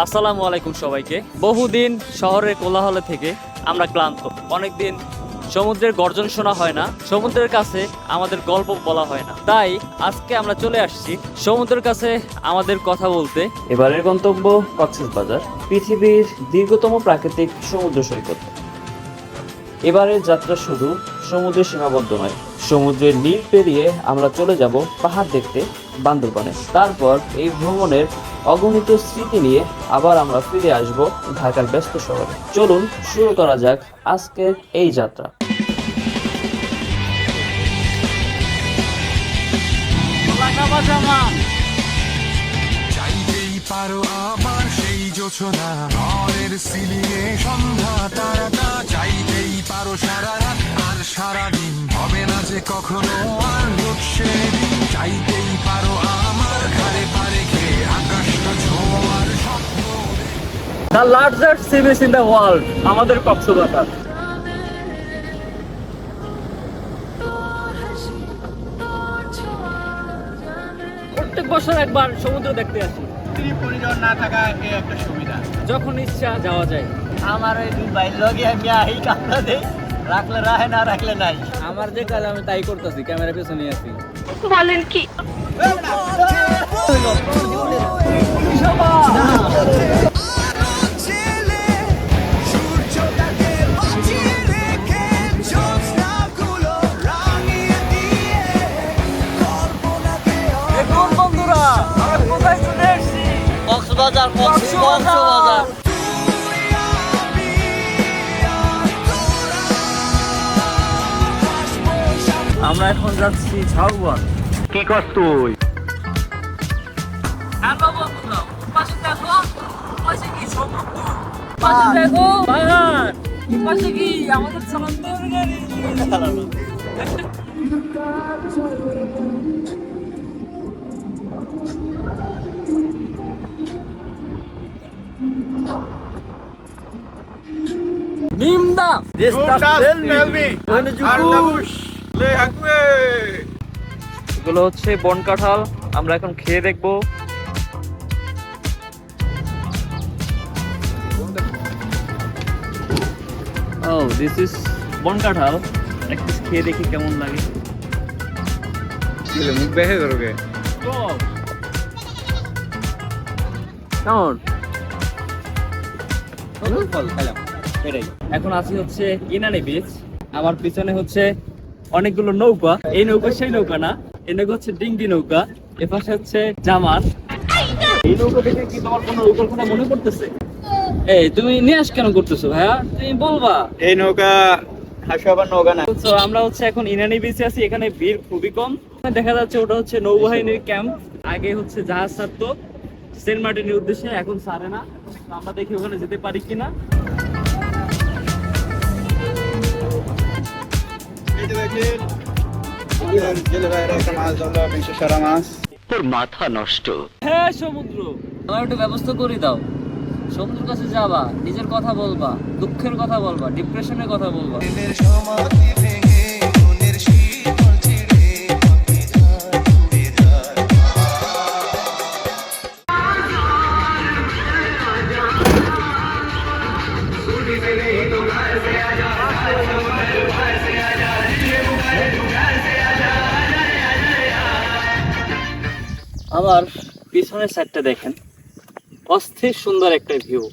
আসসালামু আলাইকুম সবাইকে। বহুদিন শহরের কোলাহল থেকে আমরা ক্লান্ত। অনেকদিন সমুদ্রের গর্জন শোনা হয় না, সমুদ্রের কাছে আমাদের গল্প বলা হয় না। তাই আজকে আমরা চলে আসছি সমুদ্রের কাছে আমাদের কথা বলতে। এবারের গন্তব্য কক্সবাজার, পৃথিবীর দীর্ঘতম প্রাকৃতিক সমুদ্র সৈকত। এবারের যাত্রা শুধু সমুদ্রে সীমাবদ্ধ নয়, সমুদ্রের নীল পেরিয়ে আমরা চলে যাব পাহাড় দেখতে বান্দরবানে। তারপর এই ভ্রমণের অগণিত স্মৃতি নিয়ে আবার আমরা ফিরে আসব ঢাকার ব্যস্ত শহরে। চলুন শুরু করা যাক আজকের এই যাত্রা। চাইতেই পারো আবার সেই জোছনা ঘরের সিলিংয়ে সন্ধ্যা তারাটা, চাইতেই পারো সারা রাত আর সারাদিন, হবে না যে কখনো আর সেদিন। চাইতেই পারো আমার ঘরে পারে খেয়ে আকাশটা ছোঁয়ার স্বপ্ন। The largest sea beach in the world, আমাদের কক্সবাজার। প্রত্যেক বছর একবার সমুদ্র দেখতে আসি। পরিজন না থাকা একটা সুবিধা, যখন ইচ্ছা যাওয়া যায়। আমার ওই দুই ভাই লগে আমি আহি কামড়া দেই, রাখলে রাহে না রাখলে নাই। আমার যে কাজ আমি তাই করতেছি, ক্যামেরা পেছনে আছি। বলেন কি? কক্সবাজার, কক্সবাজার। আমরা এখন যাচ্ছি ঝাউবন। কি কর তুই? এগুলো হচ্ছে বন কাঁঠাল, আমরা এখন খেয়ে দেখবো। Oh, this is বন কাঁঠাল। একটু খেয়ে দেখি কেমন লাগে। মুখ দেখে করবে। কেমন? এখন আছি হচ্ছে ইনানি বিচ। আমার পিছনে হচ্ছে অনেকগুলো নৌকা। এই নৌকা সেই নৌকা না, এই নৌকা হচ্ছে ডিঙ্গি নৌকা। এপাশে হচ্ছে জামার। এই নৌকা দেখে কি তোমার কোনো নৌকার কথা মনে পড়তেছে? এই তুমি নিয়াস কেন করতেছো ভাইয়া? তুমি বলবা। এই নৌকা হাসিয়াবার নৌকা না। তো আমরা হচ্ছে এখন ইনানি বিচে আছি। এখানে ভিড় খুবই কম। দেখা যাচ্ছে ওটা হচ্ছে নৌবাহিনীর ক্যাম্প। আগে হচ্ছে জাহাজ ছাড়তো সেন্ট মার্টিনের উদ্দেশ্যে, এখন ছাড়ে না। আমরা দেখি ওখানে যেতে পারি কিনা। তোর মাথা নষ্ট। হ্যাঁ সমুদ্র, আমার একটু ব্যবস্থা করে দাও। সমুদ্রের কাছে যাবা, নিজের কথা বলবা, দুঃখের কথা বলবা, ডিপ্রেশনের কথা বলবা। আমার পিছনের সাইডটা দেখেন, অস্থির সুন্দর একটা ভিউ।